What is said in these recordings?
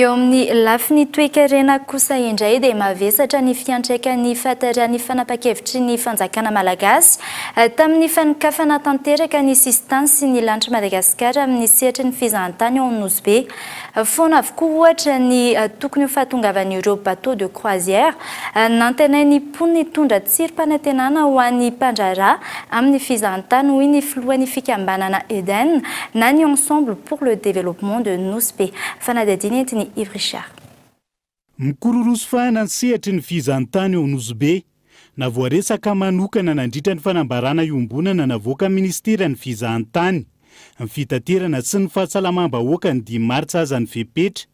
Eo amin'ny lafiny toe-karena kosa indray dia mavesatra ny fiantraikan'ny fahatarany fanapa-kevitry ny fanjakana malagasy tamin'ny fanikafana tanteraka ny sistany sy ny lanitra Madagasikara amin'ny sehatry ny fizahantany ao Nosbe. Foana avokoa ohatra ny tokony ho fahatongavan'ireo bateau de croisière nantenainy poniny tondra tsirom-panantenana ho an'ny mpandraharaha amin'ny fizahantany hoy ny filohan'ny fikambanana Eden na ny ensemble pour le développement de Nosbe. Fanadadiny entiny Yves Richard. Mikororoso fahana ny sehatry ny fizahantany ao Nosbe na voaresaka manokana nandritra ny fanambarana iombonana navoaka ministeran'ny fizahantany ny fitaterana sy ny fahasalamam-bahoaka ny 10 martsa aza ny fepetra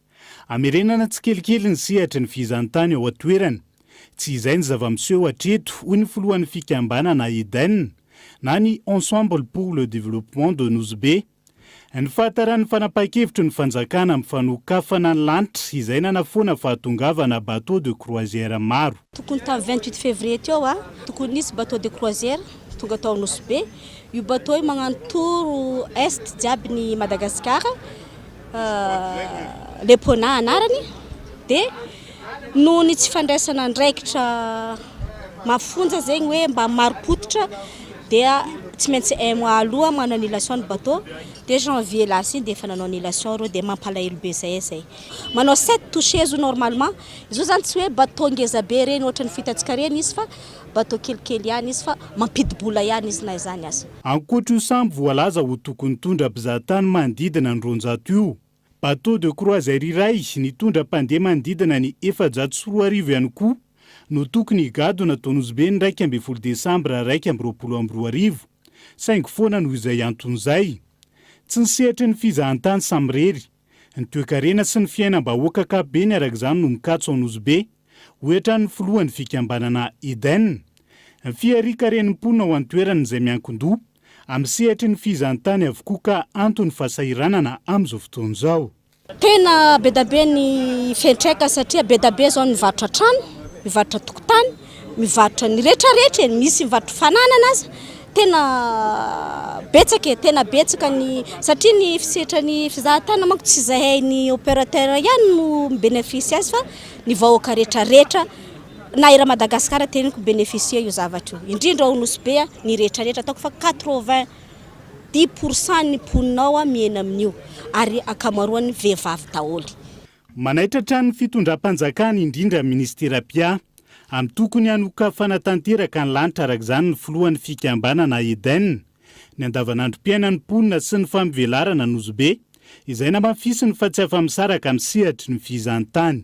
amerenana tsikelikely ny sehatry ny fizahantany ao atoerana tsy izay ny zava-miseho hatreto hoy ny filohan'ny fikambanana Eden na ny ensemble pour le développement de Nosbe. Ny fahataran'ny fanapa-kevitry ny fanjakana amin'ny fanokafana ny lanitra izay nanafoana fahatongavana bateau de croisière maro. Tokony tamin'ny 28 février teo tokony nisy bateau de croisière tonga tao Nosbe. Io bateau magnantoro est jiaby ny Madagasikara, Lepona anarany dia noho ny tsy fandraisana andraikitra mafonja zegny hoe mba maro-potitra dia tsy maintsy un mois aloha manao annulation ny bateau dia janvier lasa iny dia efa nanao annulation reo dia mampalahelo be zay. Manao 7 touché normalement izo zany tsy hoe bateau ngeza be reny ohatran'ny fitatsika reny izy fa bateau kelikely ihany izy fa mampidibola ihany izy na zany aza. Ankoatra io samby voalaza ho tokony tondra mpizahatany manodidina ny 200 io. Bateau de croisière iray nitondra mpandeha manodidina ny 440 ihany koa no tokony higadona tao Nosbe ny 12 Desambra 2022 saingy foana noho izay anton'izay. Tsy nisehatra ny fizahantany samrery ny toe-karena sy ny fiainam-bahoaka ankapobeny araka izany no mikatso ao Nosbe ohatra ny filohan'ny fikambanana Eden. Ny fiarikarenimponina ao an-toerana izay miankin-doha amin'ny sehatry ny fizahantany avokoa ka antony fahasahiranana amin'izao fotoana izao. Tena be da be ny fiantraika satria be da be zao mivarotra trano, mivarotra tokotany, mivarotra ny rehetrarehetra, misy mivarotra fananana aza. Tena betsaka ny satria ny fisetra ny fizahantany manko tsy zahay ny opérateur ihany no bénéficie azy fa ny vahoaka rehetrarehetra na ira Madagasikara teniko bénéficie io zavatra io. Indrindra ao Nosbe ny rehetrarehetra ataoko fa 90% ny mponinao miena amin'io ary akamaroany vehivavy daholo. Manaitra trano fitondram-panjakana indrindra ministera-pia amin'ny tokony hanokafana tanteraka ny lanitra araka izany ny filohan'ny fikambanana Eden. Ny andavanandrom-piainan'ny mponina sy ny famivelarana Nosbe izay namafisiny fa tsy afa-misaraka amin'ny sehatry ny fizahantany.